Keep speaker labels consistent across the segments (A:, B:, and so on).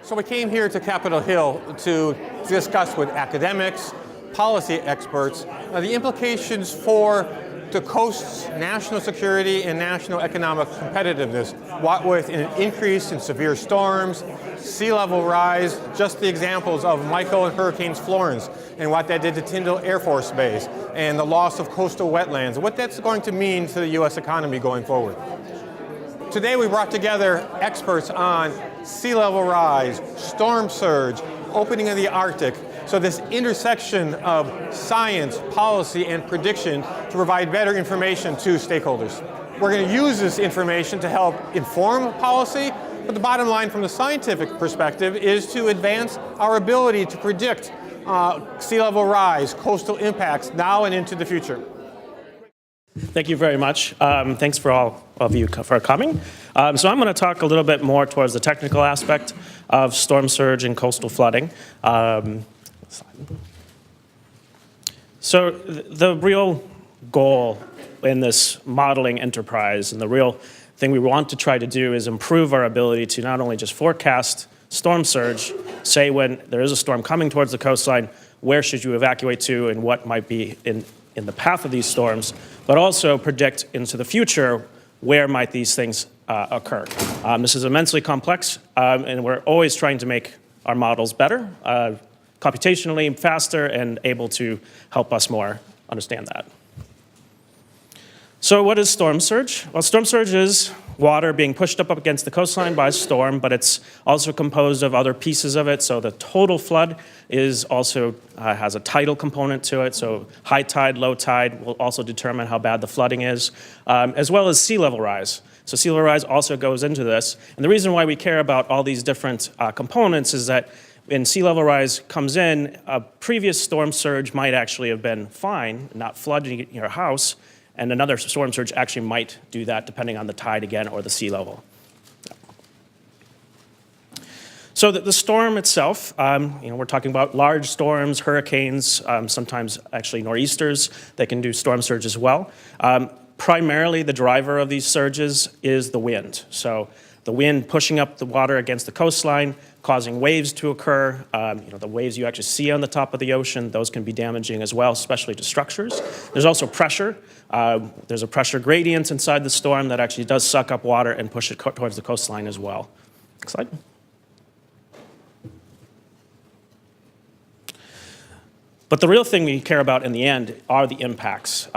A: So we came here to Capitol Hill to discuss with academics, policy experts, the implications for the coast's national security and national economic competitiveness, what with an increase in severe storms, sea level rise, just the examples of Michael and Hurricane Florence, and what that did to Tyndall Air Force Base, and the loss of coastal wetlands, what that's going to mean to the U.S. economy going forward. Today we brought together experts on sea level rise, storm surge, opening of the Arctic, so this intersection of science, policy, and prediction to provide better information to stakeholders. We're going to use this information to help inform policy, but the bottom line from the scientific perspective is to advance our ability to predict sea level rise, coastal impacts now and into the future.
B: Thank you very much. Thanks for all of you for coming. So I'm going to talk a little bit more towards the technical aspect of storm surge and coastal flooding. So the real goal in this modeling enterprise and the real thing we want to try to do is improve our ability to not only just forecast storm surge, say when there is a storm coming towards the coastline, where should you evacuate to and what might be in the path of these storms, but also predict into the future where might these things occur. This is immensely complex, and we're always trying to make our models better, computationally faster, and able to help us more understand that. So what is storm surge? Well, storm surge is water being pushed up against the coastline by a storm, but it's also composed of other pieces of it. So the total flood is also has a tidal component to it. So high tide, low tide will also determine how bad the flooding is, as well as sea level rise. So sea level rise also goes into this. And the reason why we care about all these different components is that when sea level rise comes in, a previous storm surge might actually have been fine, not flooding your house, and another storm surge actually might do that depending on the tide again or the sea level. So the storm itself, we're talking about large storms, hurricanes, sometimes actually nor'easters that can do storm surge as well. Primarily the driver of these surges is the wind. So the wind pushing up the water against the coastline, causing waves to occur. The waves you actually see on the top of the ocean, those can be damaging as well, especially to structures. There's also pressure. There's a pressure gradient inside the storm that actually does suck up water and push it towards the coastline as well. Next slide. But the real thing we care about in the end are the impacts.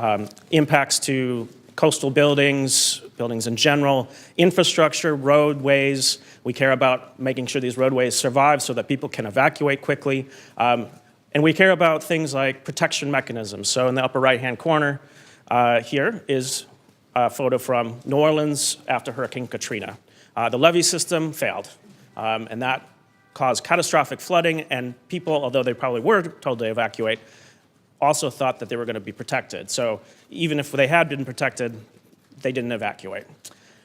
B: Impacts to coastal buildings, buildings in general, infrastructure, roadways. We care about making sure these roadways survive so that people can evacuate quickly. And we care about things like protection mechanisms. So in the upper right-hand corner here is a photo from New Orleans after Hurricane Katrina. The levee system failed, and that caused catastrophic flooding, and people, although they probably were told to evacuate, also thought that they were going to be protected. So even if they had been protected, they didn't evacuate.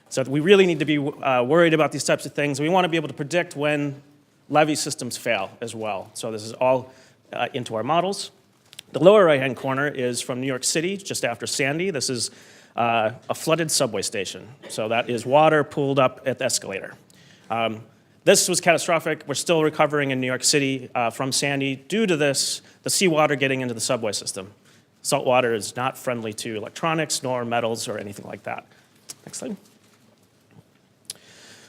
B: So we really need to be worried about these types of things. We want to be able to predict when levee systems fail as well. So this is all into our models. The lower right-hand corner is from New York City, just after Sandy. This is a flooded subway station. So that is water pooled up at the escalator. This was catastrophic. We're still recovering in New York City from Sandy due to this, the seawater getting into the subway system. Salt water is not friendly to electronics, nor metals, or anything like that. Next slide.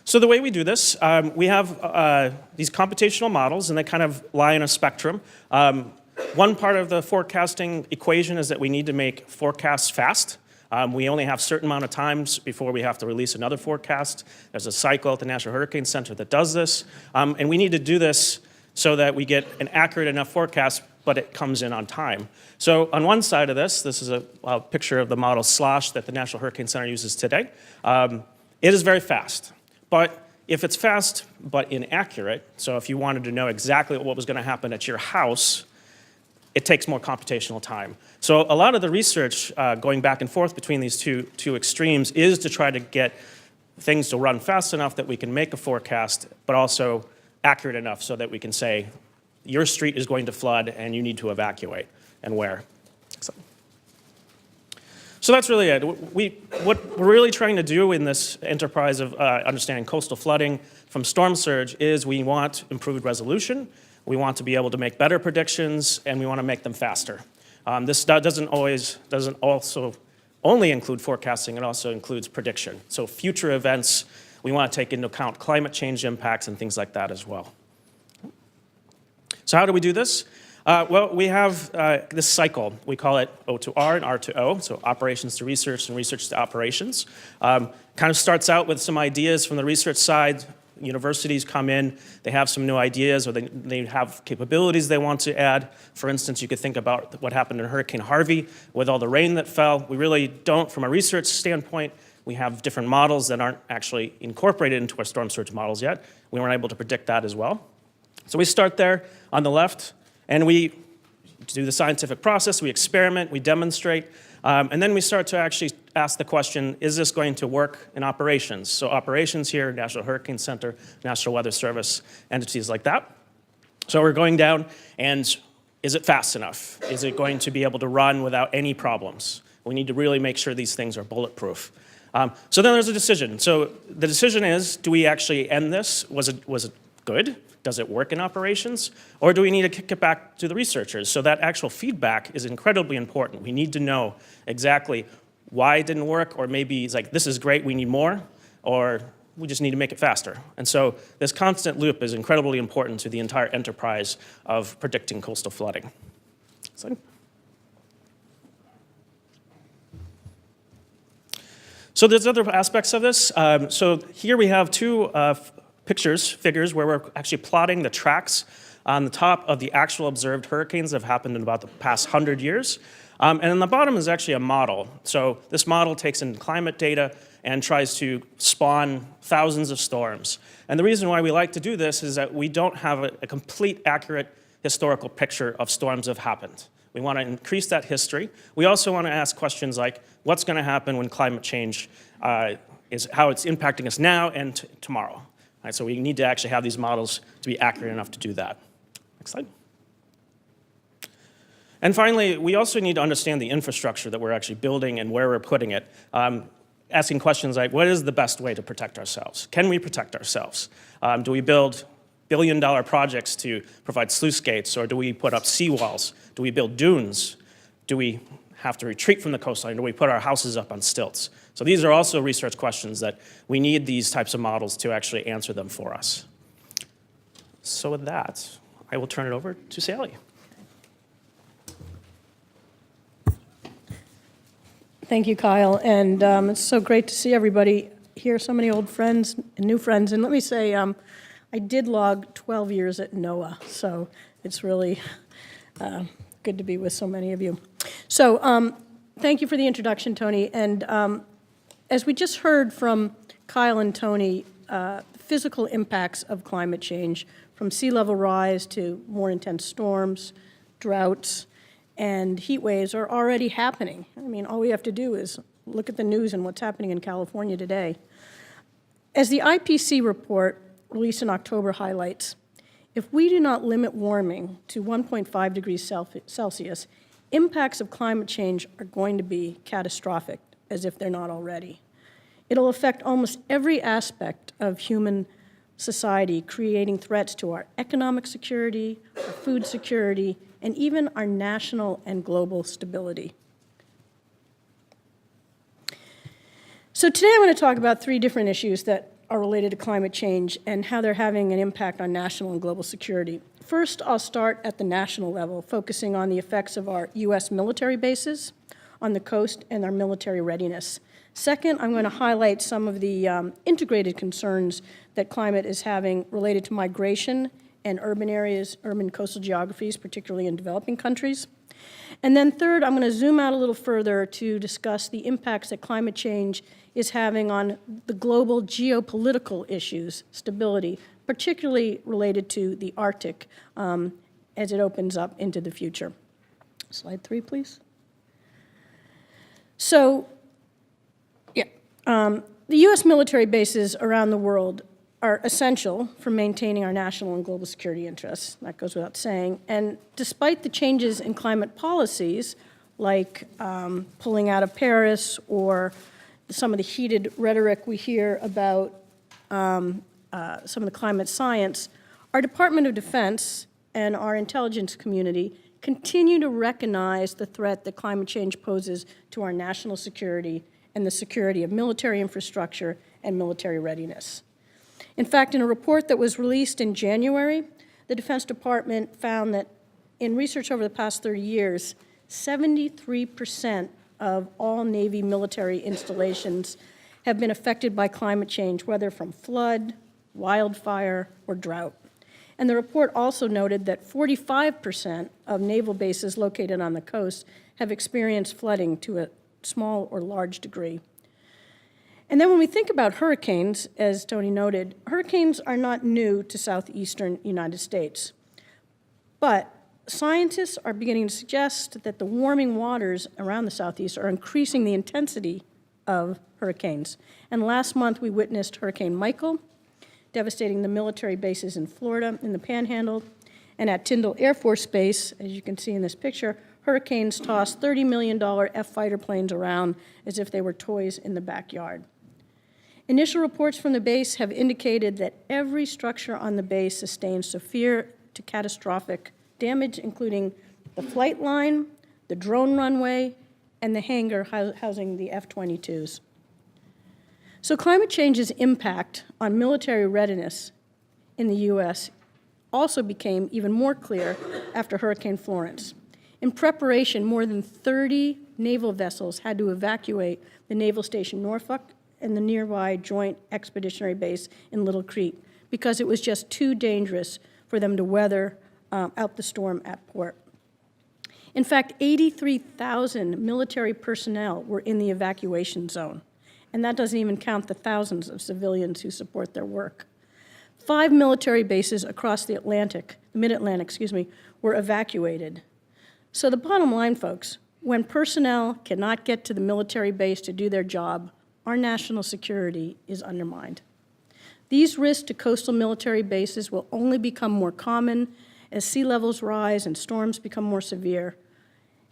B: So the way we do this, we have these computational models, and they kind of lie in a spectrum. One part of the forecasting equation is that we need to make forecasts fast. We only have a certain amount of times before we have to release another forecast. There's a cycle at the National Hurricane Center that does this. And we need to do this so that we get an accurate enough forecast, but it comes in on time. So on one side of this is a picture of the model SLOSH that the National Hurricane Center uses today. It is very fast. But if it's fast but inaccurate, so if you wanted to know exactly what was going to happen at your house, it takes more computational time. So a lot of the research going back and forth between these two extremes is to try to get things to run fast enough that we can make a forecast, but also accurate enough so that we can say, your street is going to flood and you need to evacuate, and where. So that's really it. What we're really trying to do in this enterprise of understanding coastal flooding from storm surge is we want improved resolution, we want to be able to make better predictions, and we want to make them faster. This doesn't also only include forecasting, it also includes prediction. So future events, we want to take into account climate change impacts and things like that as well. So how do we do this? Well, we have this cycle. We call it O to R and R to O, so operations to research and research to operations. Kind of starts out with some ideas from the research side. Universities come in, they have some new ideas, or they have capabilities they want to add. For instance, you could think about what happened in Hurricane Harvey with all the rain that fell. We really don't, from a research standpoint, we have different models that aren't actually incorporated into our storm surge models yet. We weren't able to predict that as well. So we start there on the left, and we do the scientific process, we experiment, we demonstrate, and then we start to actually ask the question, is this going to work in operations? So operations here, National Hurricane Center, National Weather Service, entities like that. So we're going down, and is it fast enough? Is it going to be able to run without any problems? We need to really make sure these things are bulletproof. So then there's a decision. So the decision is, do we actually end this? Was it good? Does it work in operations? Or do we need to kick it back to the researchers? So that actual feedback is incredibly important. We need to know exactly why it didn't work, or maybe it's like, this is great, we need more, or we just need to make it faster. And so this constant loop is incredibly important to the entire enterprise of predicting coastal flooding. So there's other aspects of this. So here we have two figures where we're actually plotting the tracks on the top of the actual observed hurricanes that have happened in about the past 100 years. And on the bottom is actually a model. So this model takes in climate data and tries to spawn thousands of storms. And the reason why we like to do this is that we don't have a complete, accurate historical picture of storms that have happened. We want to increase that history. We also want to ask questions like, what's going to happen when climate change is how it's impacting us now and tomorrow? Right, so we need to actually have these models to be accurate enough to do that. Next slide. And finally, we also need to understand the infrastructure that we're actually building and where we're putting it. Asking questions like, what is the best way to protect ourselves? Can we protect ourselves? Do we build billion-dollar projects to provide sluice gates, or do we put up seawalls? Do we build dunes? Do we have to retreat from the coastline? Do we put our houses up on stilts? So these are also research questions that we need these types of models to actually answer them for us. So with that, I will turn it over to Sally.
C: Thank you, Kyle. And it's so great to see everybody here, so many old friends and new friends. And let me say, I did log 12 years at NOAA, so it's really good to be with so many of you. So thank you for the introduction, Tony. And as we just heard from Kyle and Tony, physical impacts of climate change, from sea level rise to more intense storms, droughts, and heat waves are already happening. I mean, all we have to do is look at the news and what's happening in California today. As the IPCC report released in October highlights, if we do not limit warming to 1.5 degrees Celsius, impacts of climate change are going to be catastrophic, as if they're not already. It'll affect almost every aspect of human society, creating threats to our economic security, our food security, and even our national and global stability. So today I'm going to talk about three different issues that are related to climate change and how they're having an impact on national and global security. First, I'll start at the national level, focusing on the effects of our U.S. military bases on the coast and our military readiness. Second, I'm going to highlight some of the integrated concerns that climate is having related to migration and urban areas, urban coastal geographies, particularly in developing countries. And then third, I'm going to zoom out a little further to discuss the impacts that climate change is having on the global geopolitical issues, stability, particularly related to the Arctic as it opens up into the future. Slide 3, please. So, the U.S. military bases around the world are essential for maintaining our national and global security interests. That goes without saying. And despite the changes in climate policies, like pulling out of Paris, or some of the heated rhetoric we hear about some of the climate science, our Department of Defense and our intelligence community continue to recognize the threat that climate change poses to our national security and the security of military infrastructure and military readiness. In fact, in a report that was released in January, the Defense Department found that in research over the past 30 years, 73% of all Navy military installations have been affected by climate change, whether from flood, wildfire, or drought. And the report also noted that 45% of naval bases located on the coast have experienced flooding to a small or large degree. And then when we think about hurricanes, as Tony noted, hurricanes are not new to southeastern United States. But scientists are beginning to suggest that the warming waters around the southeast are increasing the intensity of hurricanes. And last month we witnessed Hurricane Michael, devastating the military bases in Florida, in the Panhandle, and at Tyndall Air Force Base, as you can see in this picture, hurricanes tossed $30 million F-fighter planes around as if they were toys in the backyard. Initial reports from the base have indicated that every structure on the base sustained severe to catastrophic damage, including the flight line, the drone runway, and the hangar housing the F-22s. So climate change's impact on military readiness in the U.S. also became even more clear after Hurricane Florence. In preparation, more than 30 naval vessels had to evacuate the Naval Station Norfolk and the nearby Joint Expeditionary Base in Little Creek because it was just too dangerous for them to weather out the storm at port. In fact, 83,000 military personnel were in the evacuation zone, and that doesn't even count the thousands of civilians who support their work. 5 military bases across the mid-Atlantic, were evacuated. So the bottom line, folks, when personnel cannot get to the military base to do their job, our national security is undermined. These risks to coastal military bases will only become more common as sea levels rise and storms become more severe.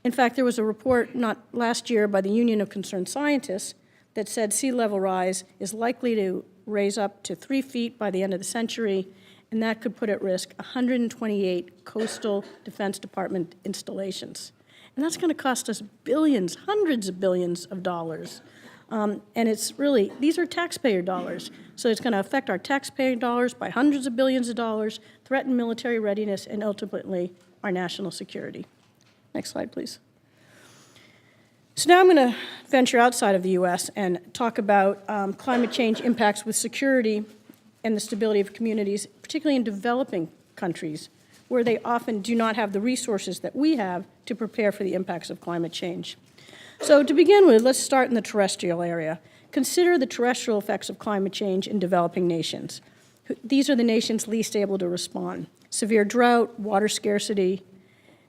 C: In fact, there was a report not last year by the Union of Concerned Scientists that said sea level rise is likely to raise up to 3 feet by the end of the century, and that could put at risk 128 coastal Defense Department installations. And that's going to cost us billions, hundreds of billions of dollars. And it's really, these are taxpayer dollars. So it's going to affect our taxpayer dollars by hundreds of billions of dollars, threaten military readiness, and ultimately our national security. Next slide, please. So now I'm going to venture outside of the U.S. and talk about climate change impacts with security and the stability of communities, particularly in developing countries, where they often do not have the resources that we have to prepare for the impacts of climate change. So to begin with, let's start in the terrestrial area. Consider the terrestrial effects of climate change in developing nations. These are the nations least able to respond. Severe drought, water scarcity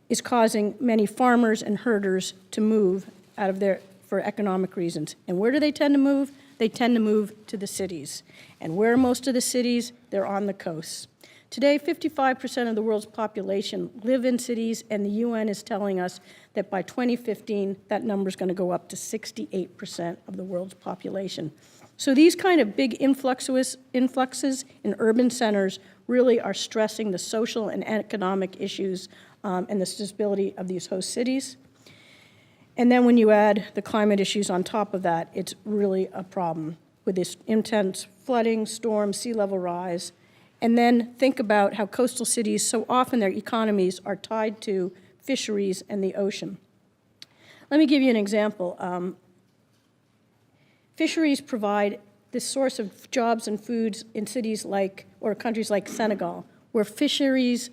C: is causing many farmers and herders to move out of for economic reasons. And where do they tend to move? They tend to move to the cities. And where are most of the cities? They're on the coasts. Today, 55% of the world's population live in cities, and the UN is telling us that by 2015, that number is going to go up to 68% of the world's population. So these kind of big influxes in urban centers really are stressing the social and economic issues and the stability of these host cities. And then when you add the climate issues on top of that, it's really a problem with this intense flooding, storms, sea level rise. And then think about how coastal cities, so often their economies are tied to fisheries and the ocean. Let me give you an example. Fisheries provide this source of jobs and foods in cities like, or countries like Senegal, where fisheries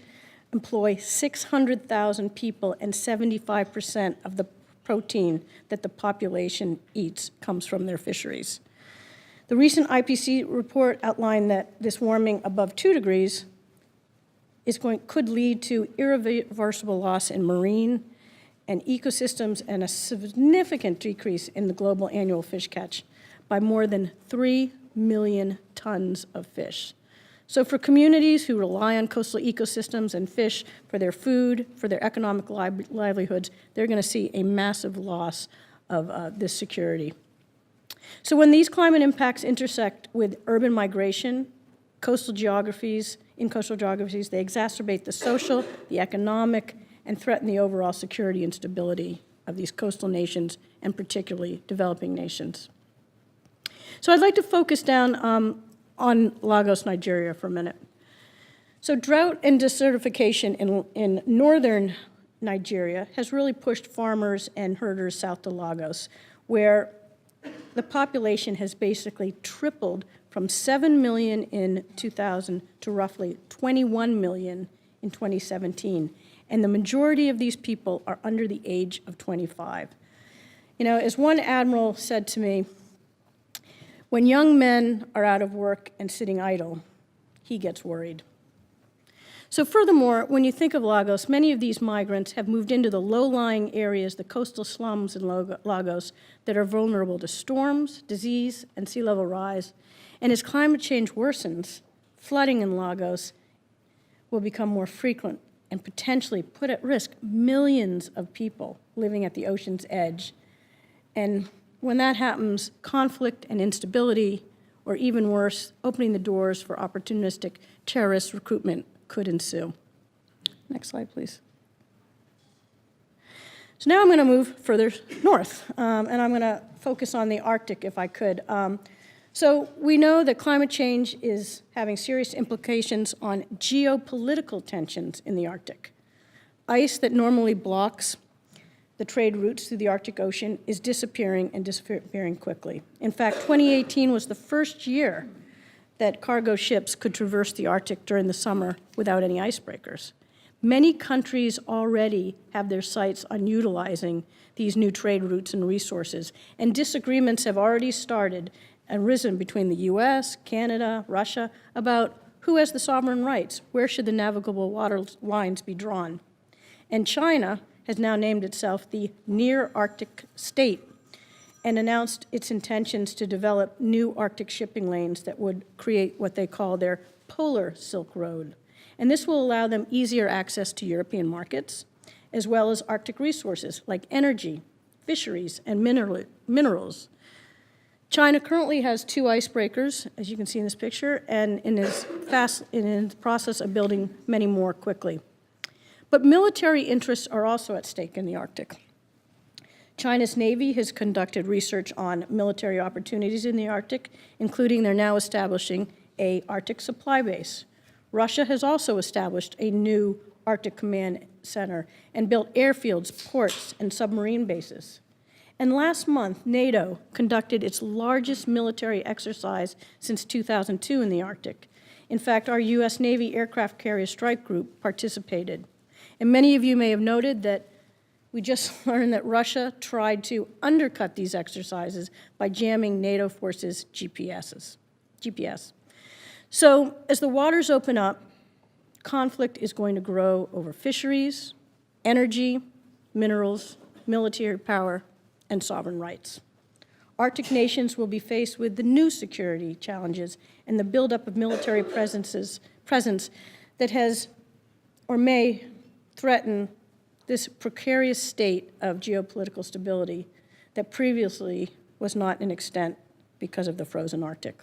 C: employ 600,000 people and 75% of the protein that the population eats comes from their fisheries. The recent IPCC report outlined that this warming above 2 degrees could lead to irreversible loss in marine and ecosystems and a significant decrease in the global annual fish catch by more than 3 million tons of fish. So for communities who rely on coastal ecosystems and fish for their food, for their economic livelihoods, they're going to see a massive loss of this security. So when these climate impacts intersect with urban migration, coastal geographies, they exacerbate the social, the economic, and threaten the overall security and stability of these coastal nations, and particularly developing nations. So I'd like to focus down on Lagos, Nigeria for a minute. So drought and desertification in northern Nigeria has really pushed farmers and herders south to Lagos, where the population has basically tripled from 7 million in 2000 to roughly 21 million in 2017. And the majority of these people are under the age of 25. You know, as one admiral said to me, when young men are out of work and sitting idle, he gets worried. So furthermore, when you think of Lagos, many of these migrants have moved into the low-lying areas, the coastal slums in Lagos, that are vulnerable to storms, disease, and sea level rise. And as climate change worsens, flooding in Lagos will become more frequent and potentially put at risk millions of people living at the ocean's edge. And when that happens, conflict and instability, or even worse, opening the doors for opportunistic terrorist recruitment could ensue. Next slide, please. So now I'm going to move further north, and I'm going to focus on the Arctic if I could. So we know that climate change is having serious implications on geopolitical tensions in the Arctic. Ice that normally blocks the trade routes through the Arctic Ocean is disappearing and disappearing quickly. In fact, 2018 was the first year that cargo ships could traverse the Arctic during the summer without any icebreakers. Many countries already have their sights on utilizing these new trade routes and resources, and disagreements have already started and risen between the US, Canada, Russia about who has the sovereign rights, where should the navigable water lines be drawn. And China has now named itself the Near Arctic State and announced its intentions to develop new Arctic shipping lanes that would create what they call their Polar Silk Road. And this will allow them easier access to European markets, as well as Arctic resources like energy, fisheries, and minerals. China currently has 2 icebreakers, as you can see in this picture, and is in the process of building many more quickly. But military interests are also at stake in the Arctic. China's Navy has conducted research on military opportunities in the Arctic, including they're now establishing an Arctic supply base. Russia has also established a new Arctic Command Center and built airfields, ports, and submarine bases. And last month, NATO conducted its largest military exercise since 2002 in the Arctic. In fact, our U.S. Navy Aircraft Carrier Strike Group participated. And many of you may have noted that we just learned that Russia tried to undercut these exercises by jamming NATO forces' GPS. So as the waters open up, conflict is going to grow over fisheries, energy, minerals, military power, and sovereign rights. Arctic nations will be faced with the new security challenges and the buildup of military presence that has or may threaten this precarious state of geopolitical stability that previously was not an extent because of the frozen Arctic.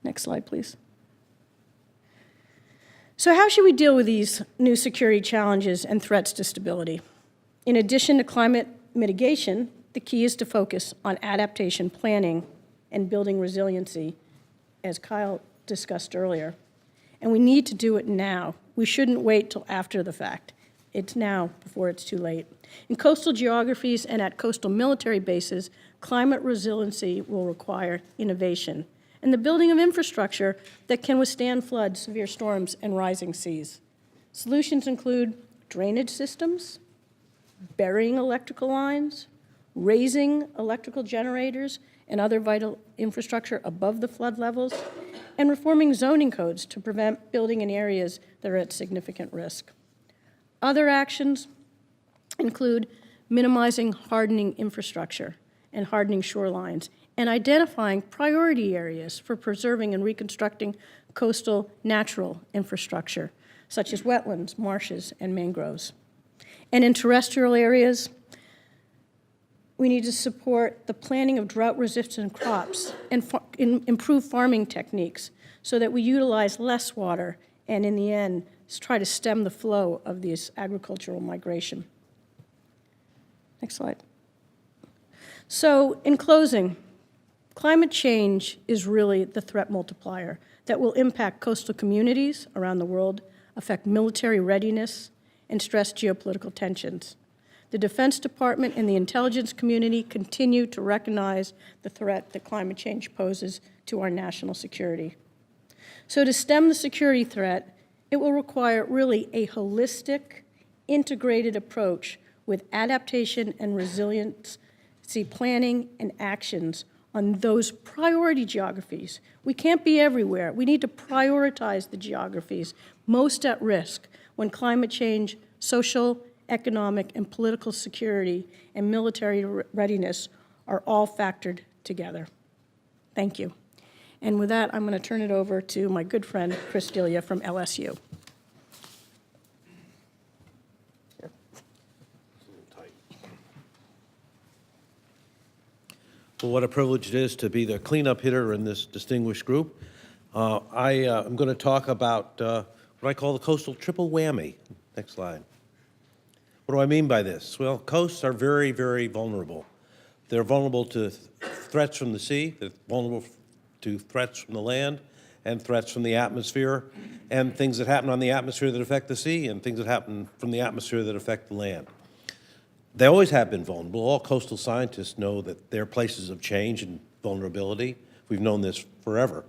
C: Next slide, please. So how should we deal with these new security challenges and threats to stability? In addition to climate mitigation, the key is to focus on adaptation planning and building resiliency, as Kyle discussed earlier. And we need to do it now. We shouldn't wait till after the fact. It's now before it's too late. In coastal geographies and at coastal military bases, climate resiliency will require innovation and the building of infrastructure that can withstand floods, severe storms, and rising seas. Solutions include drainage systems, burying electrical lines, raising electrical generators and other vital infrastructure above the flood levels, and reforming zoning codes to prevent building in areas that are at significant risk. Other actions include minimizing hardening infrastructure and hardening shorelines, and identifying priority areas for preserving and reconstructing coastal natural infrastructure, such as wetlands, marshes, and mangroves. And in terrestrial areas, we need to support the planting of drought-resistant crops and improve farming techniques so that we utilize less water and, in the end, try to stem the flow of this agricultural migration. Next slide. So, in closing, climate change is really the threat multiplier that will impact coastal communities around the world, affect military readiness, and stress geopolitical tensions. The Defense Department and the intelligence community continue to recognize the threat that climate change poses to our national security. So to stem the security threat, it will require really a holistic, integrated approach with adaptation and resiliency planning and actions on those priority geographies. We can't be everywhere. We need to prioritize the geographies most at risk when climate change, social, economic, and political security, and military readiness are all factored together. Thank you. And with that, I'm going to turn it over to my good friend, Chris Delia from LSU.
D: Well, what a privilege it is to be the cleanup hitter in this distinguished group. I am going to talk about what I call the coastal triple whammy. Next slide. What do I mean by this? Well, coasts are very, very vulnerable. They're vulnerable to threats from the sea, they're vulnerable to threats from the land, and threats from the atmosphere, and things that happen on the atmosphere that affect the sea, and things that happen from the atmosphere that affect the land. They always have been vulnerable. All coastal scientists know that they're places of change and vulnerability. We've known this forever.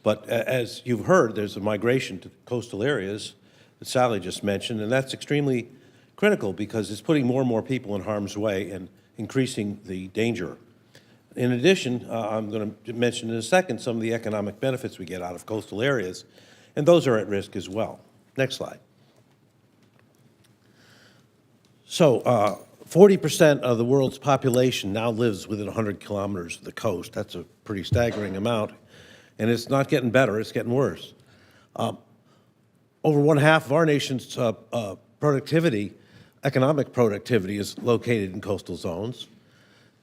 D: But as you've heard, there's a migration to coastal areas that Sally just mentioned, and that's extremely critical because it's putting more and more people in harm's way and increasing the danger. In addition, I'm going to mention in a second some of the economic benefits we get out of coastal areas, and those are at risk as well. Next slide. So, 40% of the world's population now lives within 100 kilometers of the coast. That's a pretty staggering amount, and it's not getting better, it's getting worse. Over one half of our nation's productivity, economic productivity, is located in coastal zones.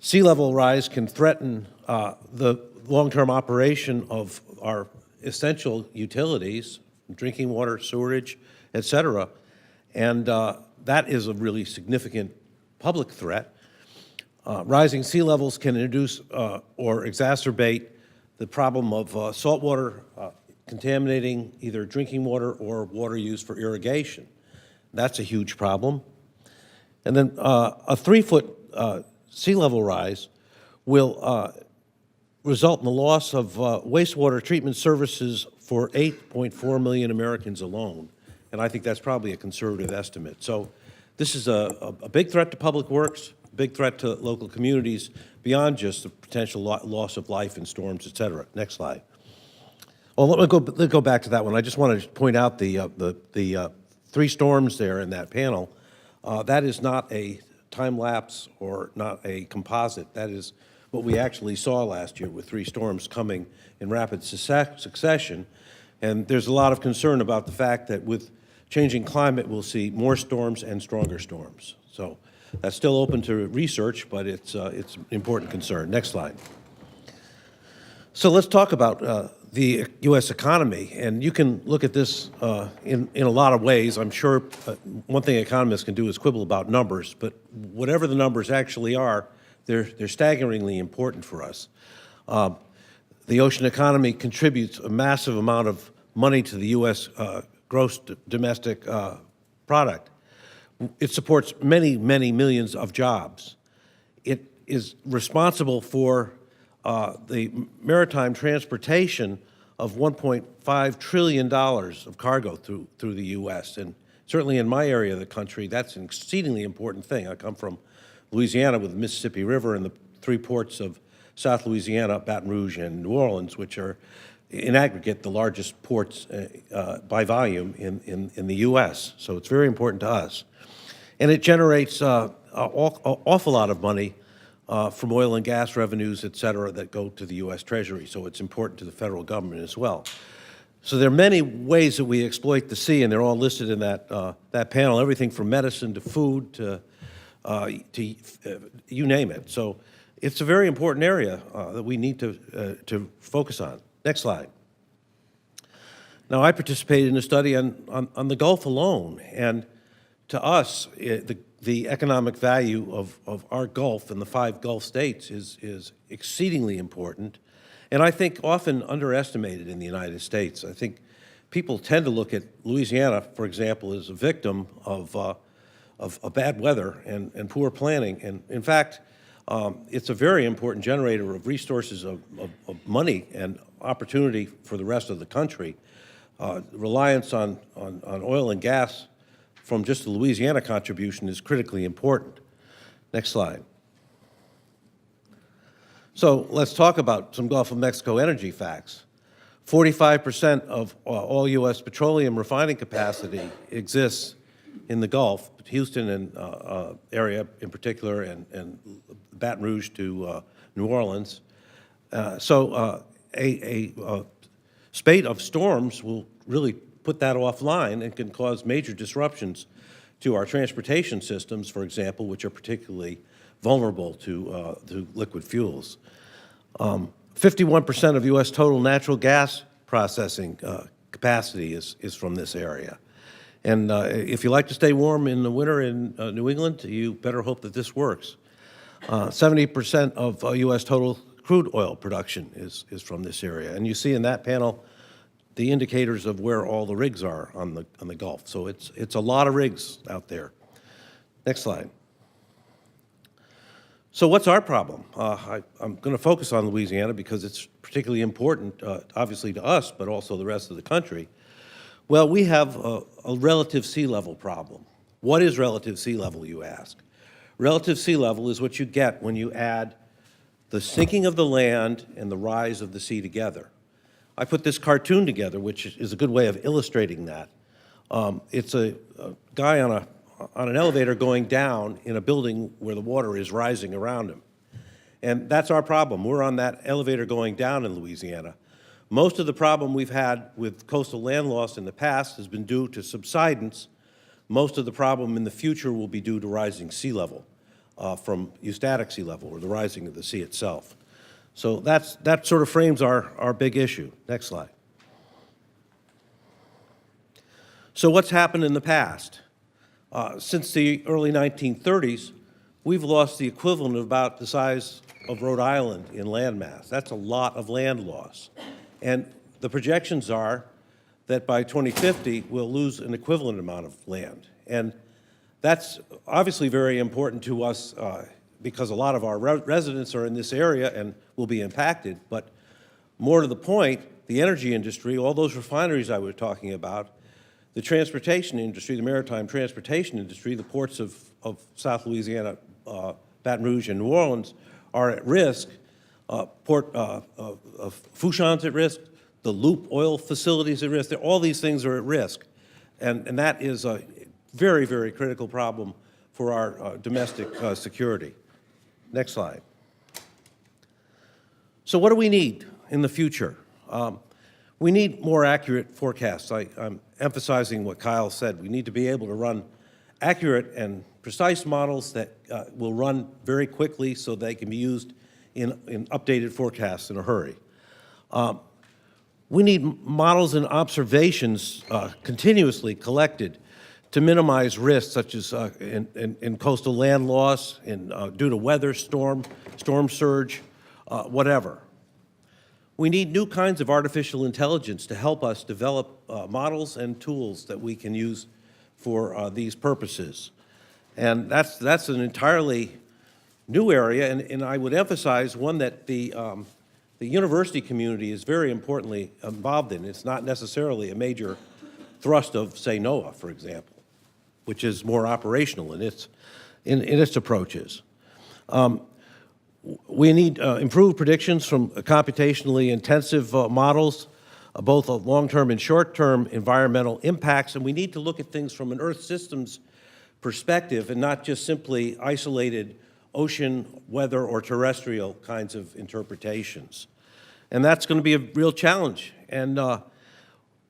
D: Sea level rise can threaten the long-term operation of our essential utilities, drinking water, sewerage, et cetera, and that is a really significant public threat. Rising sea levels can introduce or exacerbate the problem of saltwater contaminating either drinking water or water used for irrigation. That's a huge problem. And then a 3-foot sea level rise will result in the loss of wastewater treatment services for 8.4 million Americans alone. And I think that's probably a conservative estimate. So this is a big threat to public works, a big threat to local communities beyond just the potential loss of life in storms, et cetera. Next slide. Well, let me go back to that one. I just want to point out the 3 storms there in that panel. That is not a time lapse or not a composite. That is what we actually saw last year with 3 storms coming in rapid succession. And there's a lot of concern about the fact that with changing climate, we'll see more storms and stronger storms. So that's still open to research, but it's an important concern. Next slide. So let's talk about the U.S. economy, and you can look at this in a lot of ways. I'm sure one thing economists can do is quibble about numbers, but whatever the numbers actually are, they're staggeringly important for us. The ocean economy contributes a massive amount of money to the U.S. Gross domestic product. It supports many, many millions of jobs. It is responsible for the maritime transportation of $1.5 trillion of cargo through the U.S. And certainly in my area of the country, that's an exceedingly important thing. I come from Louisiana with the Mississippi River and the 3 ports of South Louisiana, Baton Rouge, and New Orleans, which are in aggregate the largest ports by volume in the U.S. So it's very important to us. And it generates an awful lot of money from oil and gas revenues, et cetera, that go to the U.S. Treasury. So it's important to the federal government as well. So there are many ways that we exploit the sea, and they're all listed in that panel, everything from medicine to food to you name it. So it's a very important area that we need to focus on. Next slide. Now, I participated in a study on the Gulf alone, and to us, the economic value of our Gulf and the 5 Gulf states is exceedingly important, and I think often underestimated in the United States. I think people tend to look at Louisiana, for example, as a victim of bad weather and poor planning, and in fact, it's a very important generator of resources of money and opportunity for the rest of the country. Reliance on oil and gas from just the Louisiana contribution is critically important. Next slide. So let's talk about some Gulf of Mexico energy facts. 45% of all U.S. petroleum refining capacity exists in the Gulf, Houston and area in particular, and Baton Rouge to New Orleans. So a spate of storms will really put that offline and can cause major disruptions to our transportation systems, for example, which are particularly vulnerable to liquid fuels. 51% of U.S. total natural gas processing capacity is from this area. And if you like to stay warm in the winter in New England, you better hope that this works. 70% of U.S. total crude oil production is from this area. And you see in that panel the indicators of where all the rigs are on the Gulf. So it's a lot of rigs out there. Next slide. So what's our problem? I'm going to focus on Louisiana because it's particularly important, obviously to us, but also the rest of the country. Well, we have a relative sea level problem. What is relative sea level, you ask? Relative sea level is what you get when you add the sinking of the land and the rise of the sea together. I put this cartoon together, which is a good way of illustrating that. It's a guy on an elevator going down in a building where the water is rising around him. And that's our problem. We're on that elevator going down in Louisiana. Most of the problem we've had with coastal land loss in the past has been due to subsidence. Most of the problem in the future will be due to rising sea level from eustatic sea level, or the rising of the sea itself. So that sort of frames our big issue. Next slide. So what's happened in the past? Since the early 1930s, we've lost the equivalent of about the size of Rhode Island in landmass. That's a lot of land loss. And the projections are that by 2050, we'll lose an equivalent amount of land. And that's obviously very important to us because a lot of our residents are in this area and will be impacted. But more to the point, the energy industry, all those refineries I was talking about, the transportation industry, the maritime transportation industry, the ports of South Louisiana, Baton Rouge, and New Orleans are at risk. Port of Fouchon's at risk. The Loop oil facilities at risk. All these things are at risk. And that is a very, very critical problem for our domestic security. Next slide. So what do we need in the future? We need more accurate forecasts. I'm emphasizing what Kyle said. We need to be able to run accurate and precise models that will run very quickly so they can be used in updated forecasts in a hurry. We need models and observations continuously collected to minimize risks such as in coastal land loss, due to weather, storm surge, whatever. We need new kinds of artificial intelligence to help us develop models and tools that we can use for these purposes. And that's an entirely new area, and I would emphasize one that the university community is very importantly involved in. It's not necessarily a major thrust of, say, NOAA, for example, which is more operational in its approaches. We need improved predictions from computationally intensive models, both of long-term and short-term environmental impacts, and we need to look at things from an Earth systems perspective and not just simply isolated ocean, weather, or terrestrial kinds of interpretations. And that's going to be a real challenge. And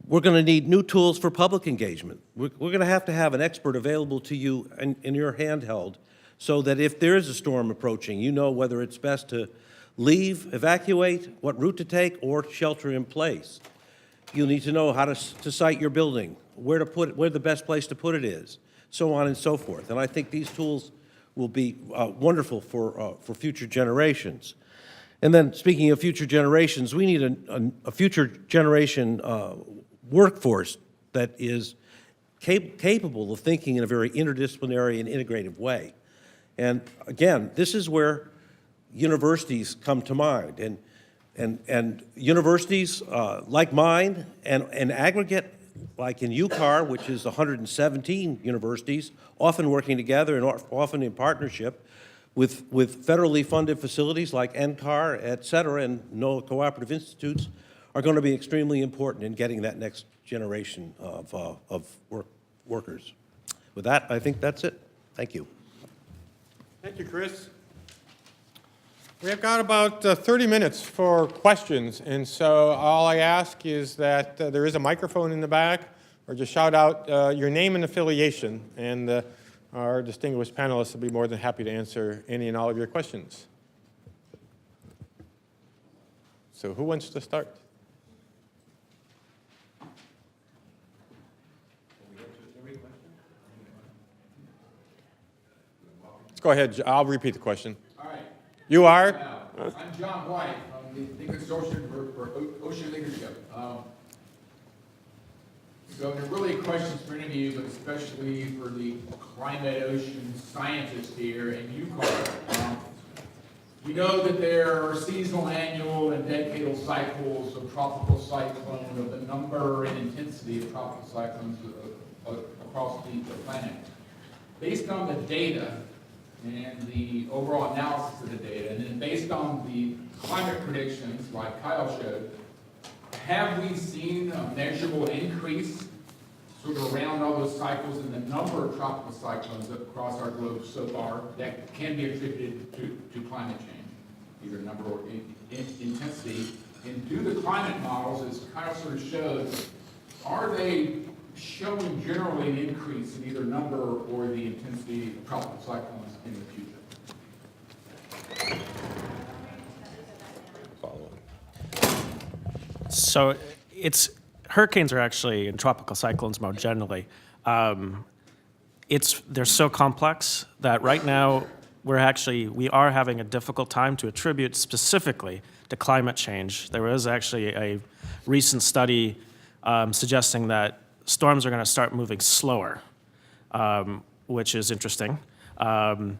D: we're going to need new tools for public engagement. We're going to have an expert available to you in your handheld so that if there is a storm approaching, you know whether it's best to leave, evacuate, what route to take, or shelter in place. You'll need to know how to site your building, where the best place to put it is, so on and so forth. And I think these tools will be wonderful for future generations. And then, speaking of future generations, we need a future generation workforce that is capable of thinking in a very interdisciplinary and integrative way. And again, this is where universities come to mind. And universities like mine and aggregate, like in UCAR, which is 117 universities, often working together and often in partnership with federally funded facilities like NCAR, et cetera, and NOAA cooperative institutes, are going to be extremely important in getting that next generation of workers. With that, I think that's it. Thank you.
A: Thank you, Chris. We have got about 30 minutes for questions, and so all I ask is that there is a microphone in the back, or just shout out your name and affiliation, and our distinguished panelists will be more than happy to answer any and all of your questions. So who wants to start? Let's go ahead. I'll repeat the question.
E: All right.
A: You are?
E: I'm John White from the Consortium for Ocean Leadership. So they're really questions for any of you, but especially for the climate ocean scientists here in UCAR. We know that there are seasonal, annual, and decadal cycles of tropical cyclone, of the number and intensity of tropical cyclones across the planet. Based on the data and the overall analysis of the data, and then based on the climate predictions, like Kyle showed, have we seen a measurable increase sort of around all those cycles in the number of tropical cyclones across our globe so far that can be attributed to climate change, either number or intensity? And do the climate models, as Kyle sort of showed, are they showing generally an increase in either number or the intensity of tropical cyclones in the future?
B: So hurricanes are actually, and tropical cyclones more generally, they're so complex that right now we are having a difficult time to attribute specifically to climate change. There was actually a recent study suggesting that storms are going to start moving slower, which is interesting, and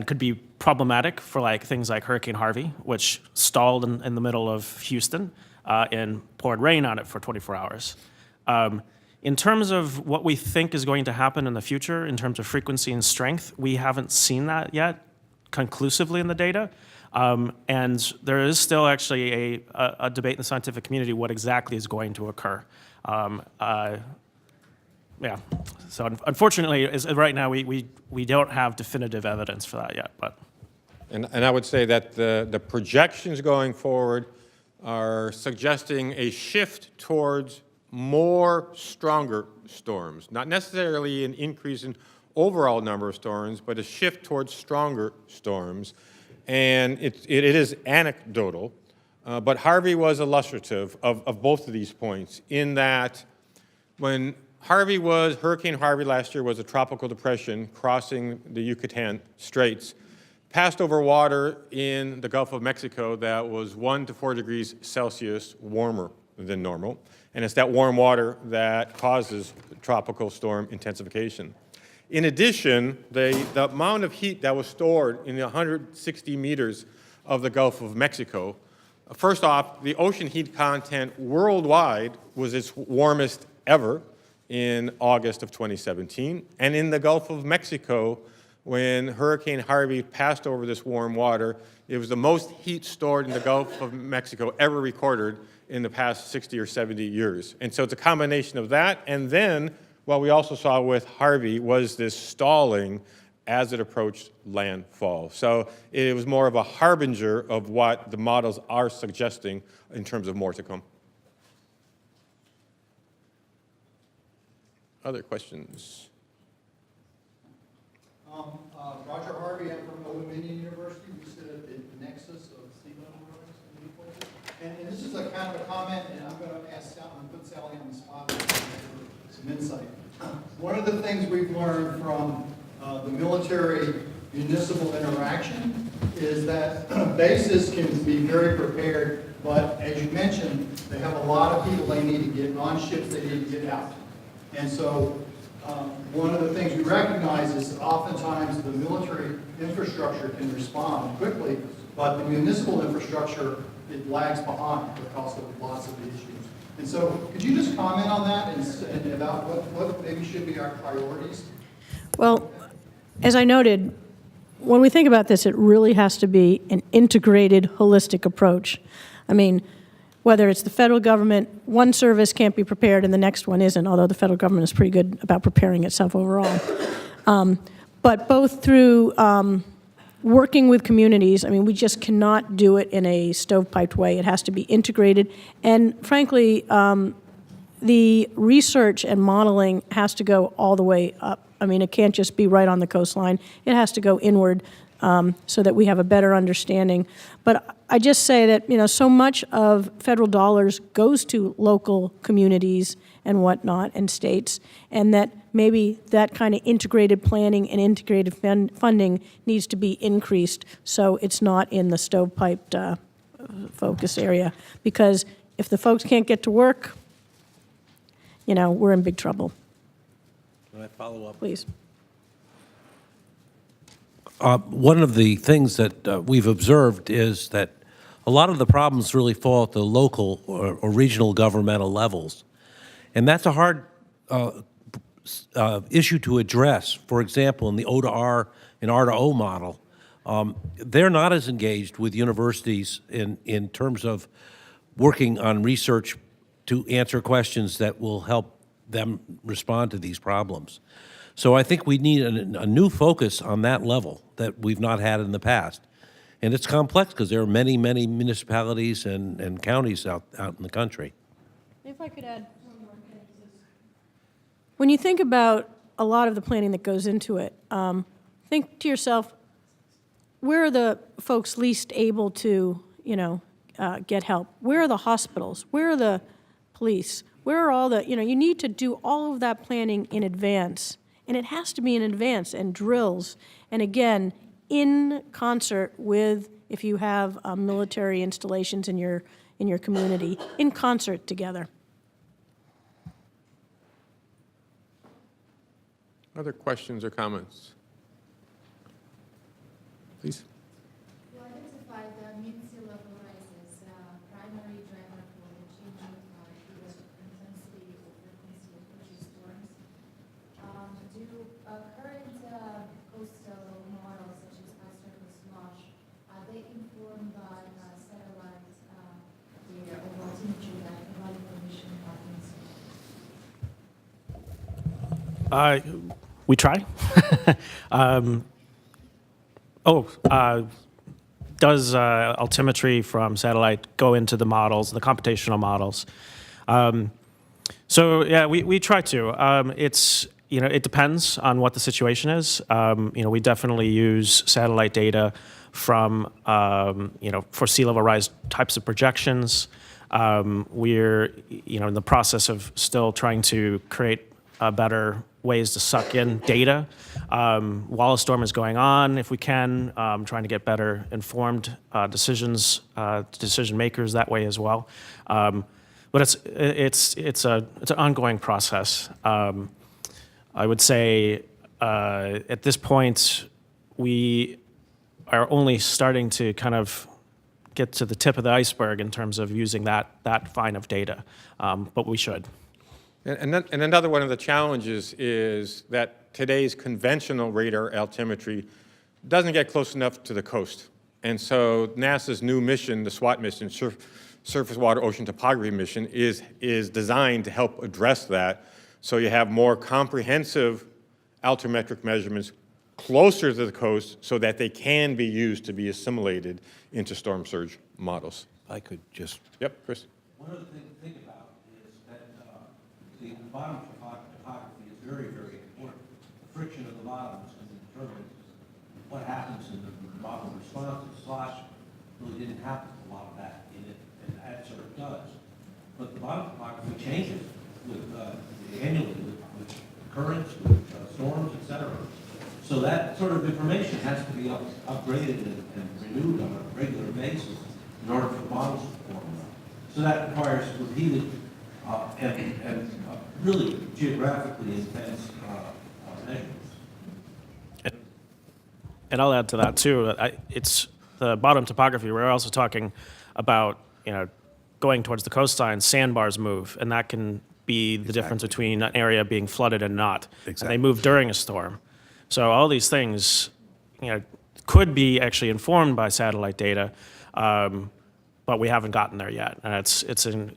B: could be problematic for things like Hurricane Harvey, which stalled in the middle of Houston and poured rain on it for 24 hours. In terms of what we think is going to happen in the future, in terms of frequency and strength, we haven't seen that yet conclusively in the data. And there is still actually a debate in the scientific community what exactly is going to occur. Yeah, so unfortunately, right now we don't have definitive evidence for that yet. But
A: And I would say that the projections going forward are suggesting a shift towards more stronger storms, not necessarily an increase in overall number of storms, but a shift towards stronger storms. And it is anecdotal, but Harvey was illustrative of both of these points in that when Hurricane Harvey last year was a tropical depression crossing the Yucatan Straits, passed over water in the Gulf of Mexico that was 1 to 4 degrees Celsius warmer than normal. And it's that warm water that causes tropical storm intensification. In addition, the amount of heat that was stored in the 160 meters of the Gulf of Mexico, first off, the ocean heat content worldwide was its warmest ever in August of 2017. And in the Gulf of Mexico, when Hurricane Harvey passed over this warm water, it was the most heat stored in the Gulf of Mexico ever recorded in the past 60 or 70 years. And so it's a combination of that. And then what we also saw with Harvey was this stalling as it approached landfall. So it was more of a harbinger of what the models are suggesting in terms of more to come. Other questions?
F: Roger Harvey, I'm from Louisiana University. We sit at the nexus of sea level rise in many places. And this is a kind of a comment, and I'm going to ask Sally, I'm going to put Sally on the spot to give her some insight. One of the things we've learned from the military municipal interaction is that bases can be very prepared, but as you mentioned, they have a lot of people they need to get on ships, they need to get out. And so one of the things we recognize is that oftentimes the military infrastructure can respond quickly, but the municipal infrastructure, it lags behind because of lots of issues. And so could you just comment on that and about what maybe should be our priorities?
C: Well, as I noted, when we think about this, it really has to be an integrated, holistic approach. I mean, whether it's the federal government, one service can't be prepared and the next one isn't, although the federal government is pretty good about preparing itself overall. But both through working with communities, I mean, we just cannot do it in a stovepiped way. It has to be integrated. And frankly, the research and modeling has to go all the way up. I mean, it can't just be right on the coastline. It has to go inward so that we have a better understanding. But I just say that, you know, so much of federal dollars goes to local communities and whatnot and states, and that maybe that kind of integrated planning and integrated funding needs to be increased so it's not in the stovepiped focus area. Because if the folks can't get to work, you know, we're in big trouble.
D: Can I follow up?
C: Please.
D: One of the things that we've observed is that a lot of the problems really fall at the local or regional governmental levels. And that's a hard issue to address. For example, in the O to R and R to O model, they're not as engaged with universities in terms of working on research to answer questions that will help them respond to these problems. So I think we need a new focus on that level that we've not had in the past. And it's complex because there are many, many municipalities and counties out in the country.
C: If I could add one more thing. When you think about a lot of the planning that goes into it, think to yourself, where are the folks least able to, you know, get help? Where are the hospitals? Where are the police? Where are all the, you know, you need to do all of that planning in advance. And it has to be in advance, and drills. And again, in concert with, if you have military installations in your community, in concert together.
A: Other questions or comments? Please.
G: You identified the mean sea level rise as primary driver for the changing intensity or frequency of future storms. Do current coastal models, such as SLOSH, are they informed by satellite data or altimetry that provide information about mean sea?
B: We try. Does altimetry from satellite go into the models, the computational models? So yeah, we try to. It's, you know, it depends on what the situation is. You know, we definitely use satellite data from, you know, for sea level rise types of projections. We're, you know, in the process of still trying to create better ways to suck in data while a storm is going on, if we can, trying to get better informed decision makers that way as well. But it's an ongoing process. I would say at this point we are only starting to kind of get to the tip of the iceberg in terms of using that fine of data, but we should.
A: And another one of the challenges is that today's conventional radar altimetry doesn't get close enough to the coast. And so NASA's new mission, the SWOT mission, Surface Water Ocean Topography mission, is designed to help address that. So you have more comprehensive altimetric measurements closer to the coast so that they can be used to be assimilated into storm surge models.
D: I could just,
A: Yep, Chris?
D: one other thing to think about is that the bottom topography is very, very important. The friction of the bottom is going to determine what happens in the model response. SLOSH really didn't have a lot of that in it, and that sort of does. But the bottom topography changes with annually with currents, with storms, etc. So that sort of information has to be upgraded and renewed on a regular basis in order for models to perform well. So that requires repeated and really geographically intense measurements.
B: And I'll add to that too. It's the bottom topography. We're also talking about, going towards the coastline, sandbars move, and that can be the difference between an area being flooded and not.
D: Exactly.
B: And they move during a storm. So all these things, could be actually informed by satellite data, but we haven't gotten there yet. And it's an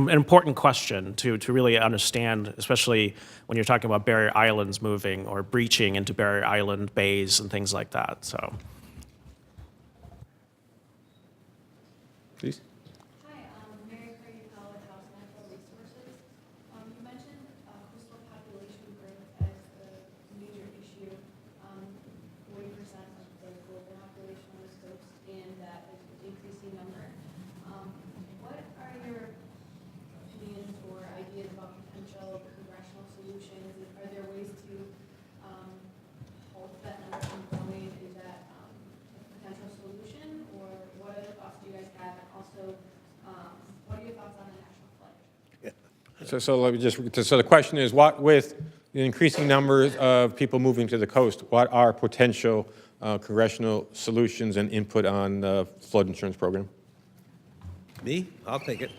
B: important question to really understand, especially when you're talking about barrier islands moving or breaching into barrier island bays and things like that. So.
A: Please?
G: Hi, Mary Craig-Powell with House Natural Resources. You mentioned coastal population growth as the major issue. 40% of the global population on this coast, and that is an increasing number. What are your opinions or ideas about potential congressional solutions? Are there ways to halt that number from growing? Is that a potential solution, or what other thoughts do you guys have? And also, what are your thoughts on the national flood?
A: So let me so the question is, what with the increasing numbers of people moving to the coast, what are potential congressional solutions and input on the flood insurance program?
D: Me? I'll take it.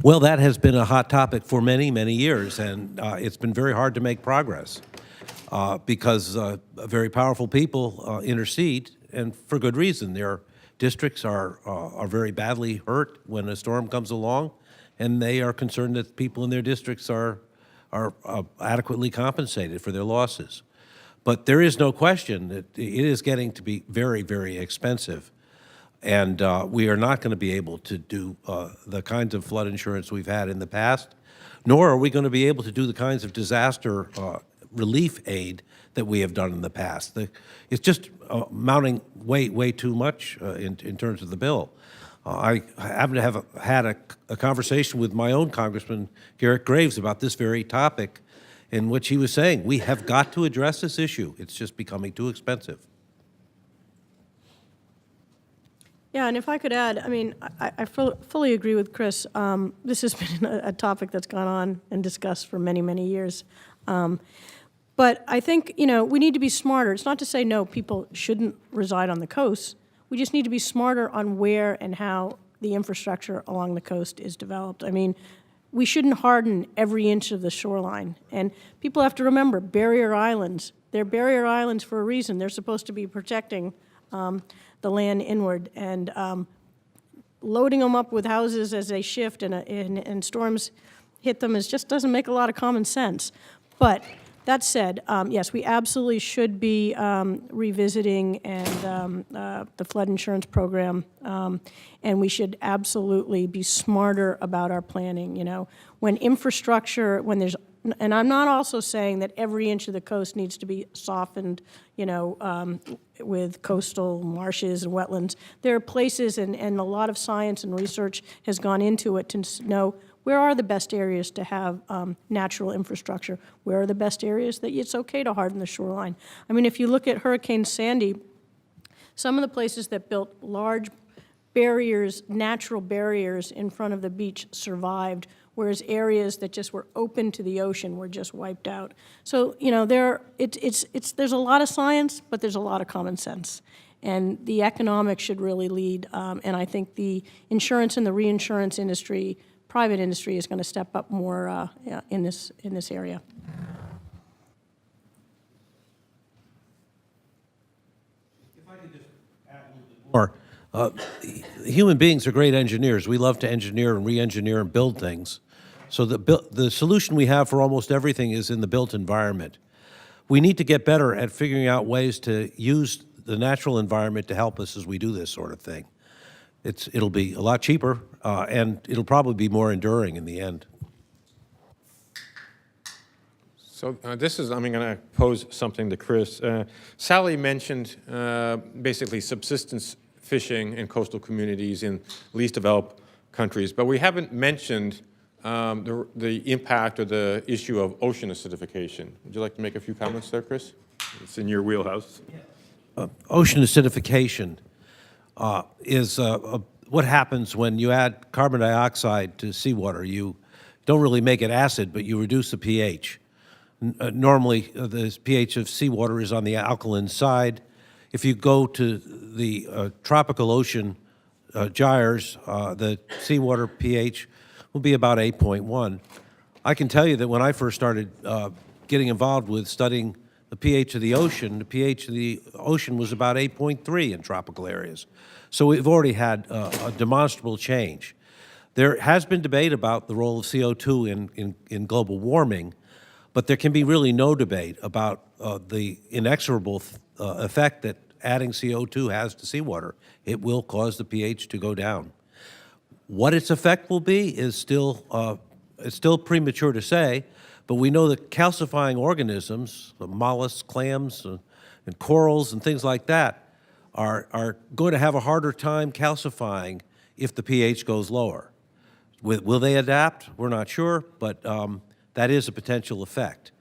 D: Well, that has been a hot topic for many, many years, and it's been very hard to make progress because very powerful people intercede, and for good reason. Their districts are very badly hurt when a storm comes along, and they are concerned that people in their districts are adequately compensated for their losses. But there is no question that it is getting to be very, very expensive. And we are not going to be able to do the kinds of flood insurance we've had in the past, nor are we going to be able to do the kinds of disaster relief aid that we have done in the past. It's just mounting way too much in terms of the bill. I happen to have had a conversation with my own Congressman, Garrett Graves, about this very topic, in which he was saying, we have got to address this issue. It's just becoming too expensive.
C: Yeah, and if I could add, I mean, I fully agree with Chris. This has been a topic that's gone on and discussed for many, many years. But I think, we need to be smarter. It's not to say, no, people shouldn't reside on the coast. We just need to be smarter on where and how the infrastructure along the coast is developed. I mean, we shouldn't harden every inch of the shoreline. And people have to remember, barrier islands, they're barrier islands for a reason. They're supposed to be protecting the land inward, and loading them up with houses as they shift and storms hit them just doesn't make a lot of common sense. But that said, yes, we absolutely should be revisiting the flood insurance program, and we should absolutely be smarter about our planning. When infrastructure, and I'm not also saying that every inch of the coast needs to be softened, with coastal marshes and wetlands. There are places, and a lot of science and research has gone into it to know where are the best areas to have natural infrastructure, where are the best areas that it's okay to harden the shoreline. I mean, if you look at Hurricane Sandy, some of the places that built large barriers, natural barriers in front of the beach survived, whereas areas that just were open to the ocean were just wiped out. So, there's a lot of science, but there's a lot of common sense. And the economics should really lead, and I think the insurance and the reinsurance industry, private industry, is going to step up more in this area.
D: If I could just add a little bit more. Human beings are great engineers. We love to engineer and re-engineer and build things. So the solution we have for almost everything is in the built environment. we need to get better at figuring out ways to use the natural environment to help us as we do this sort of thing. It'll be a lot cheaper, and it'll probably be more enduring in the end.
A: So I'm going to pose something to Chris. Sally mentioned basically subsistence fishing in coastal communities in least developed countries, but we haven't mentioned the impact or the issue of ocean acidification. Would you like to make a few comments there, Chris? It's in your wheelhouse.
D: Ocean acidification is what happens when you add carbon dioxide to seawater. You don't really make it acid, but you reduce the pH. Normally, the pH of seawater is on the alkaline side. If you go to the tropical ocean gyres, the seawater pH will be about 8.1. I can tell you that when I first started getting involved with studying the pH of the ocean was about 8.3 in tropical areas. So we've already had a demonstrable change. There has been debate about the role of CO2 in global warming, but there can be really no debate about the inexorable effect that adding CO2 has to seawater. It will cause the pH to go down. What its effect will be is it's still premature to say, but we know that calcifying organisms, the mollusks, clams, and corals and things like that, are going to have a harder time calcifying if the pH goes lower. Will they adapt? We're not sure, but that is a potential effect.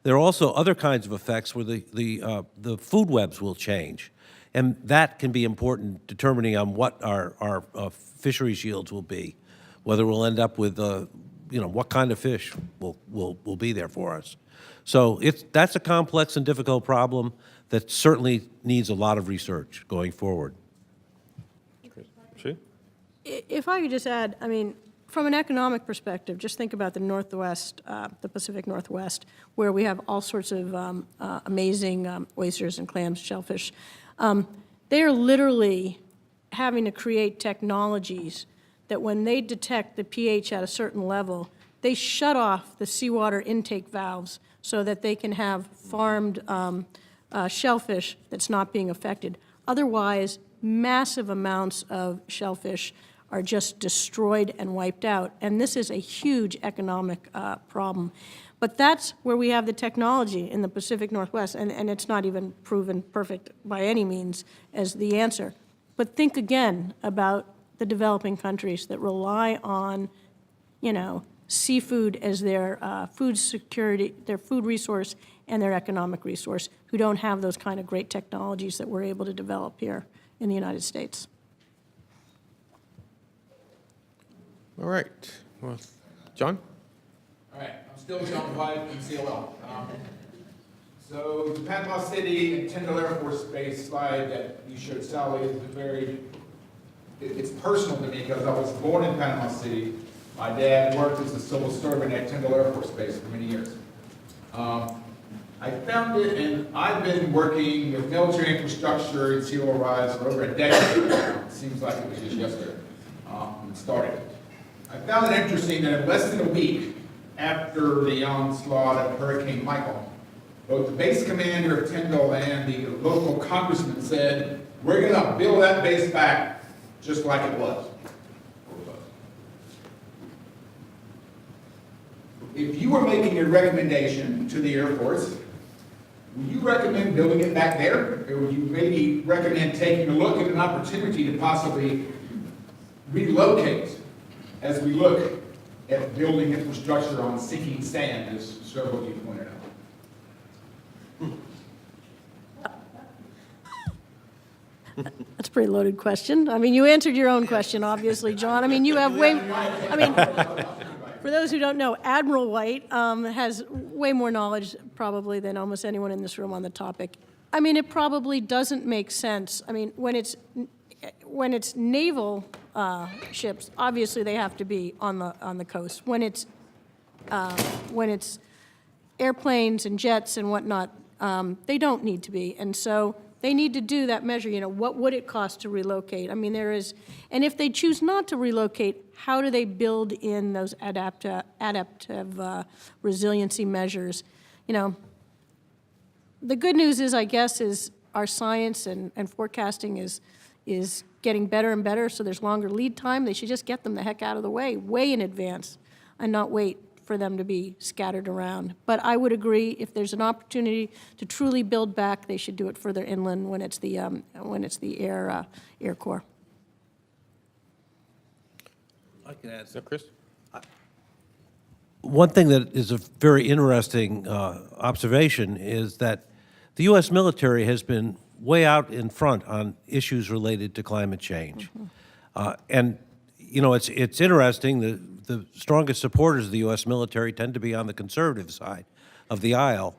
D: There are also other kinds of effects where the food webs will change, and that can be important determining on what our fisheries yields will be, whether we'll end up with what kind of fish will be there for us. So that's a complex and difficult problem that certainly needs a lot of research going forward.
C: If I could just add, I mean, from an economic perspective, just think about the Northwest, the Pacific Northwest, where we have all sorts of amazing oysters and clams, shellfish. They are literally having to create technologies that when they detect the pH at a certain level, they shut off the seawater intake valves so that they can have farmed shellfish that's not being affected. Otherwise, massive amounts of shellfish are just destroyed and wiped out. And this is a huge economic problem. But that's where we have the technology in the Pacific Northwest, and it's not even proven perfect by any means as the answer. But think again about the developing countries that rely on, seafood as their food security, their food resource, and their economic resource, who don't have those kind of great technologies that we're able to develop here in the United States.
A: All right. Well, John?
E: All right, I'm still John White from COL. So the Panama City and Tyndall Air Force Base slide that you showed, Sally, is it's personal to me because I was born in Panama City. My dad worked as a civil servant at Tyndall Air Force Base for many years. I found it, and I've been working with military infrastructure and sea level rise for over a decade. It seems like it was just yesterday when it started. I found it interesting that in less than a week after the onslaught of Hurricane Michael, both the base commander of Tyndall and the local congressman said, we're going to build that base back just like it was. If you were making a recommendation to the Air Force, would you recommend building it back there? Or would you maybe recommend taking a look at an opportunity to possibly relocate as we look at building infrastructure on sinking sand, as several of you pointed out?
C: That's a pretty loaded question. I mean, you answered your own question, obviously, John. I mean, you have for those who don't know, Admiral White has way more knowledge probably than almost anyone in this room on the topic. I mean, it probably doesn't make sense. I mean, when it's naval ships, obviously they have to be on the coast. When it's airplanes and jets and whatnot, they don't need to be. And so they need to do that measure, what would it cost to relocate? I mean, and if they choose not to relocate, how do they build in those adaptive resiliency measures? the good news is, I guess, is our science and forecasting is getting better and better, so there's longer lead time. They should just get them the heck out of the way in advance, and not wait for them to be scattered around. But I would agree, if there's an opportunity to truly build back, they should do it further inland when it's the Air Corps.
D: I can add.
A: So, Chris?
D: One thing that is a very interesting observation is that the U.S. military has been way out in front on issues related to climate change. And, you know, it's interesting, the strongest supporters of the U.S. military tend to be on the conservative side of the aisle,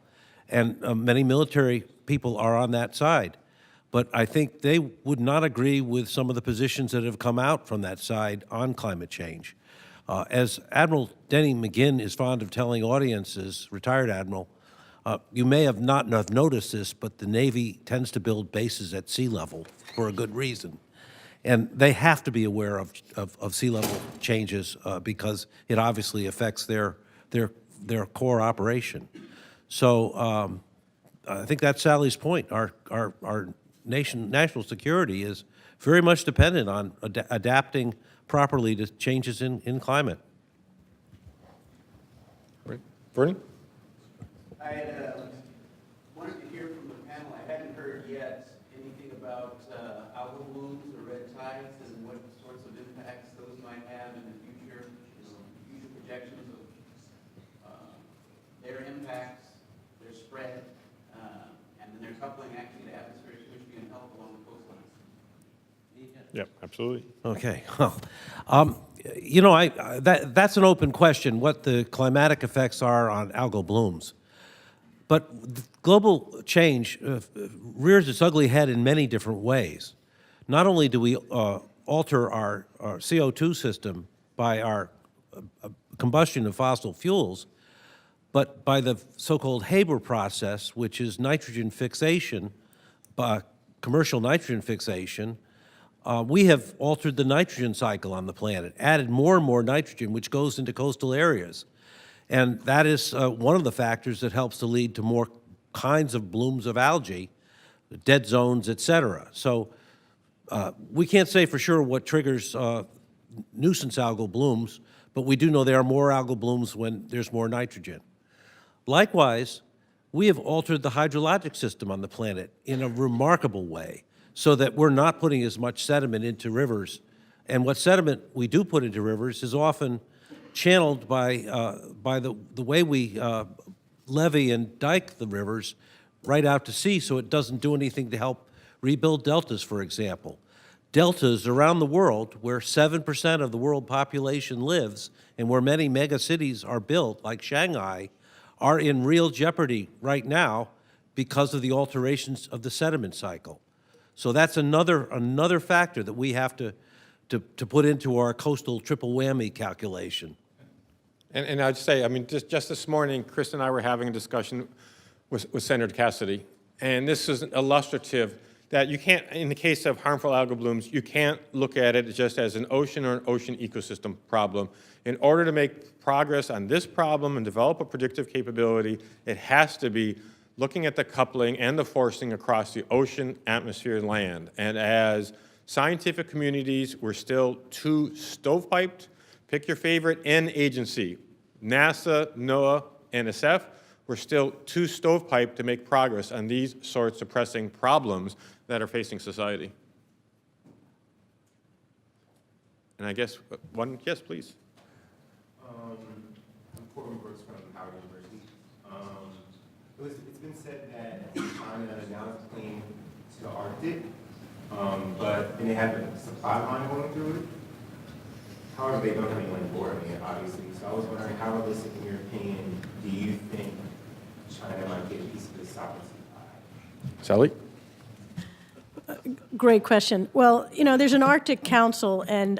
D: and many military people are on that side. But I think they would not agree with some of the positions that have come out from that side on climate change. As Admiral Denny McGinn is fond of telling audiences, retired admiral, you may have not have noticed this, but the Navy tends to build bases at sea level for a good reason. And they have to be aware of sea level changes because it obviously affects their core operation. So I think that's Sally's point. Our national security is very much dependent on adapting properly to changes in climate.
A: Right. Vernon?
H: I had wanted to hear from the panel. I hadn't heard yet anything about algal blooms or red tides and what sorts of impacts those might have in the future, future projections of their impacts, their spread, and then their coupling actually to atmospheric humidity and health along the coastlines.
A: Yep, absolutely.
D: Okay. You know, that's an open question, what the climatic effects are on algal blooms. But global change rears its ugly head in many different ways. Not only do we alter our CO2 system by our combustion of fossil fuels, but by the so-called Haber process, which is nitrogen fixation, commercial nitrogen fixation, we have altered the nitrogen cycle on the planet, added more and more nitrogen, which goes into coastal areas. And that is one of the factors that helps to lead to more kinds of blooms of algae, dead zones, et cetera. So we can't say for sure what triggers nuisance algal blooms, but we do know there are more algal blooms when there's more nitrogen. Likewise, we have altered the hydrologic system on the planet in a remarkable way so that we're not putting as much sediment into rivers. And what sediment we do put into rivers is often channeled by the way we levee and dike the rivers right out to sea, so it doesn't do anything to help rebuild deltas, for example. Deltas around the world, where 7% of the world population lives and where many mega cities are built, like Shanghai, are in real jeopardy right now because of the alterations of the sediment cycle. So that's another factor that we have to put into our coastal triple whammy calculation.
A: And I'd say, I mean, just this morning, Chris and I were having a discussion with Senator Cassidy, and this is illustrative that you can't, in the case of harmful algal blooms, you can't look at it just as an ocean or an ocean ecosystem problem. In order to make progress on this problem and develop a predictive capability, it has to be looking at the coupling and the forcing across the ocean, atmosphere, and land. And as scientific communities, we're still too stovepiped. Pick your favorite N agency, NASA, NOAA, NSF. We're still too stovepiped to make progress on these sorts of pressing problems that are facing society. And I guess one, yes, please.
I: I'm Corbin Brooks from Howard University. It's been said that China now is claim to the Arctic, and they have a supply line going through it. However, they don't have any land boarding it, obviously. So I was wondering, how realistic, in your opinion, do you think China might get a piece of this sovereignty pie?
A: Sally?
C: Great question. Well, you know, there's an Arctic Council, and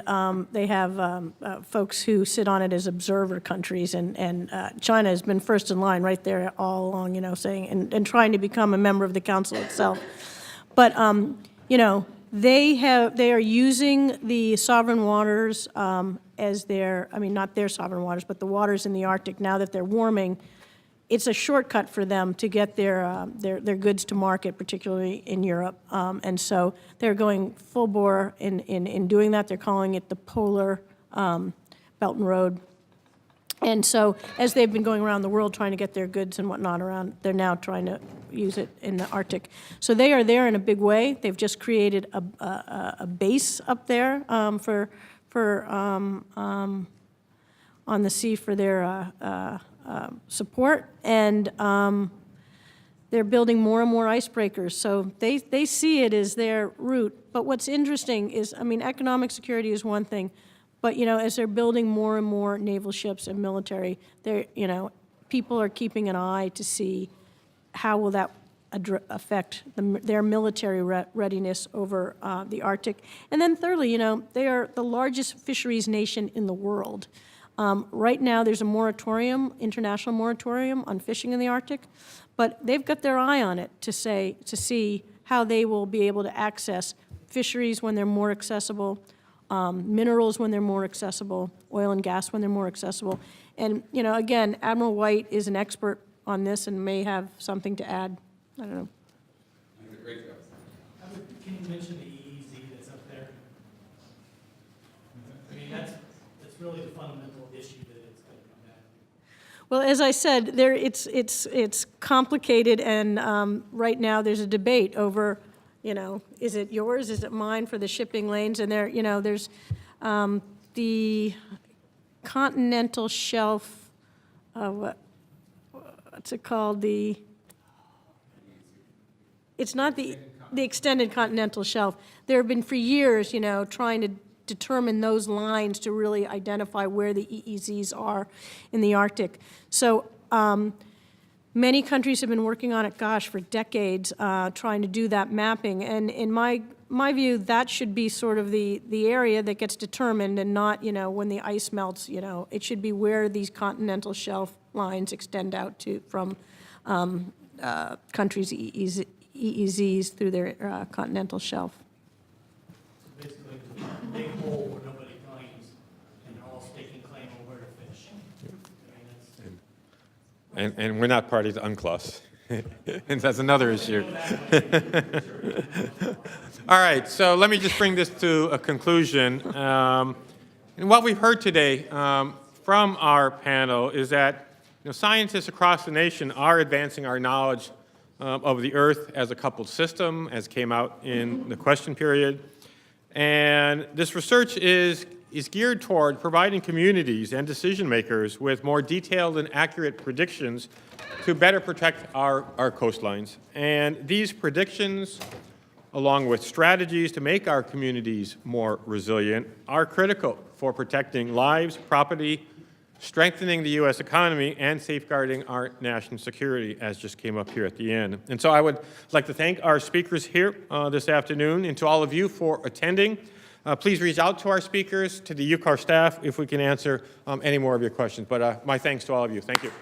C: they have folks who sit on it as observer countries, and China has been first in line right there all along, you know, saying, and trying to become a member of the council itself. But, you know, they are using the sovereign waters as their, I mean, not their sovereign waters, but the waters in the Arctic, now that they're warming, it's a shortcut for them to get their goods to market, particularly in Europe. And so they're going full bore in doing that. They're calling it the Polar Belt and Road. And so as they've been going around the world trying to get their goods and whatnot around, they're now trying to use it in the Arctic. So they are there in a big way. They've just created a base up there on the sea for their support, and they're building more and more icebreakers. So they see it as their route. But what's interesting is, I mean, economic security is one thing, but, you know, as they're building more and more naval ships and military, people are keeping an eye to see how will that affect their military readiness over the Arctic. And then thirdly, you know, they are the largest fisheries nation in the world. Right now, there's a moratorium, international moratorium on fishing in the Arctic, but they've got their eye on it to see how they will be able to access fisheries when they're more accessible, minerals when they're more accessible, oil and gas when they're more accessible. And, you know, again, Admiral White is an expert on this and may have something to add. I don't know.
J: Can you mention the EEZ that's up there? I mean, that's really the fundamental issue that it's going to come down to.
C: Well, as I said, it's complicated, and right now there's a debate over, you know, is it yours, is it mine for the shipping lanes? And there, you know, there's the continental shelf. What's it called? It's not the extended continental shelf. There have been for years, you know, trying to determine those lines to really identify where the EEZs are in the Arctic. So many countries have been working on it, gosh, for decades, trying to do that mapping. And in my view, that should be sort of the area that gets determined, and not, you know, when the ice melts, you know. It should be where these continental shelf lines extend out to from countries' EEZs through their continental shelf.
J: Basically, there's a big hole where nobody claims, and they're all staking claim on where to fish. I mean,
A: And we're not party to UNCLOS. And that's another issue. All right, so let me just bring this to a conclusion. And what we've heard today from our panel is that, you know, scientists across the nation are advancing our knowledge of the Earth as a coupled system, as came out in the question period. And this research is geared toward providing communities and decision makers with more detailed and accurate predictions to better protect our coastlines. And these predictions, along with strategies to make our communities more resilient, are critical for protecting lives, property, strengthening the U.S. economy, and safeguarding our national security, as just came up here at the end. And so I would like to thank our speakers here this afternoon, and to all of you for attending. Please reach out to our speakers, to the UCAR staff, if we can answer any more of your questions. But my thanks to all of you. Thank you.